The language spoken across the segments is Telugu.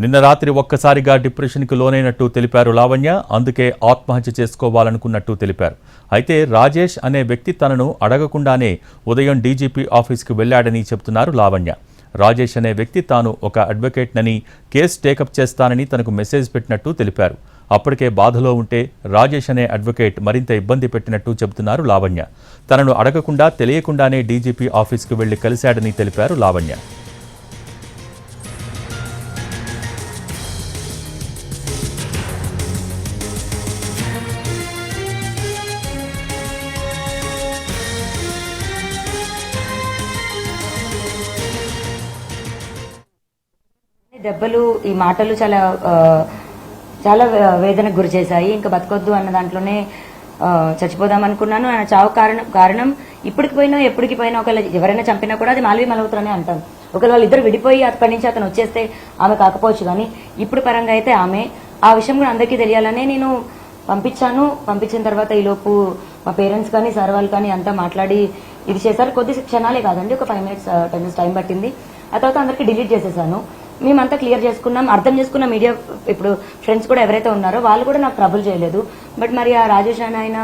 నిన్న రాత్రి ఒక్కసారిగా డిప్రెషన్కి లోనైనట్టు తెలిపారు లావణ్య. అందుకే ఆత్మహత్య చేసుకోవాలనుకున్నట్టు తెలిపారు. అయితే రాజేష్ అనే వ్యక్తి తనను అడగకుండానే ఉదయం డీజీపీ ఆఫీస్కి వెళ్లాడని చెబుతున్నారు లావణ్య. రాజేష్ అనే వ్యక్తి తాను ఒక అడ్వకేట్నని, కేసు టేకప్ చేస్తానని తనకు మెసేజ్ పెట్టినట్టు తెలిపారు. అప్పటికే బాధలో ఉంటే రాజేష్ అనే అడ్వకేట్ మరింత ఇబ్బంది పెట్టినట్టు చెబుతున్నారు లావణ్య. తనను అడగకుండా తెలియకుండానే డీజీపీ ఆఫీస్కి వెళ్లి కలిశాడని తెలిపారు లావణ్య. దెబ్బలు, ఈ మాటలు చాలా చాలా వేదనకు గురి చేశాయి. ఇంకా బతకొద్దు అన్న దాంట్లోనే చచ్చిపోదాం అనుకున్నాను. ఆయన చావు కారణం ఇప్పటికి పోయినా ఎప్పటికి పోయినా ఒకవేళ ఎవరైనా చంపినా కూడా అది మాల్వి మల్హోత్రానే అంటాం. ఒకవేళ వాళ్ళిద్దరు విడిపోయి అక్కడి నుంచి అతను వచ్చేస్తే ఆమె కాకపోవచ్చు, కానీ ఇప్పుడు పరంగా అయితే ఆమె. ఆ విషయం కూడా అందరికీ తెలియాలనే నేను పంపించిన తర్వాత ఈలోపు మా పేరెంట్స్ కానీ సార్ వాళ్ళు కానీ అంతా మాట్లాడి ఇది చేశారు. కొద్ది క్షణాలే కాదండి, ఒక 5 minutes 10 minutes టైం పట్టింది. ఆ తర్వాత అందరికీ డిలీట్ చేసేసాను. మేమంతా క్లియర్ చేసుకున్నాం, అర్థం చేసుకున్న మీడియా ఇప్పుడు ఫ్రెండ్స్ కూడా ఎవరైతే ఉన్నారో వాళ్ళు కూడా నాకు ట్రబుల్ చేయలేదు. బట్ మరి ఆ రాజేష్ అని ఆయన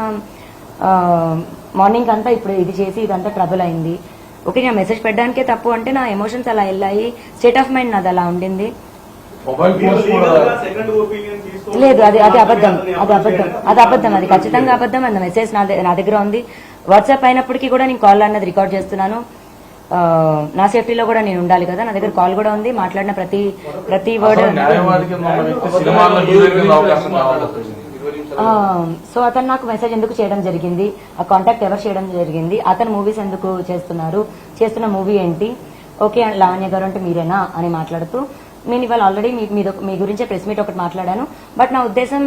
మార్నింగ్ అంతా ఇప్పుడు ఇది చేసి ఇదంతా ట్రబుల్ అయింది. ఓకే, నేను మెసేజ్ పెట్టడానికే తప్పు అంటే నా ఎమోషన్స్ అలా వెళ్ళాయి, స్టేట్ ఆఫ్ మైండ్ నాది అలా ఉండింది. లేదు, అది అబద్ధం, అది ఖచ్చితంగా అబద్ధం. అది మెసేజ్ నా దగ్గర ఉంది. వాట్సాప్ అయినప్పటికీ కూడా నేను కాల్ అన్నది రికార్డ్ చేస్తున్నాను. నా సేఫ్టీలో కూడా నేను ఉండాలి కదా, నా దగ్గర కాల్ కూడా ఉంది. మాట్లాడిన ప్రతి వర్డ్. సో అతను నాకు మెసేజ్ ఎందుకు చేయడం జరిగింది, ఆ కాంటాక్ట్ ఎవరు చేయడం జరిగింది, అతను మూవీస్ ఎందుకు చేస్తున్న మూవీ ఏంటి, ఓకే లావణ్య గారు అంటే మీరేనా అని మాట్లాడుతూ, నేను ఇవాళ ఆల్రెడీ మీ గురించే ప్రెస్ మీట్ ఒకటి మాట్లాడాను, బట్ నా ఉద్దేశం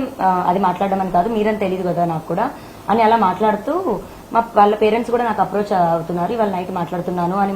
అది మాట్లాడడం అని కాదు, మీరని తెలియదు కదా నాకు కూడా అని అలా మాట్లాడుతూ వాళ్ళ పేరెంట్స్ కూడా నాకు అప్రోచ్ అవుతున్నారు. ఇవాళ నైట్ మాట్లాడుతున్నాను అని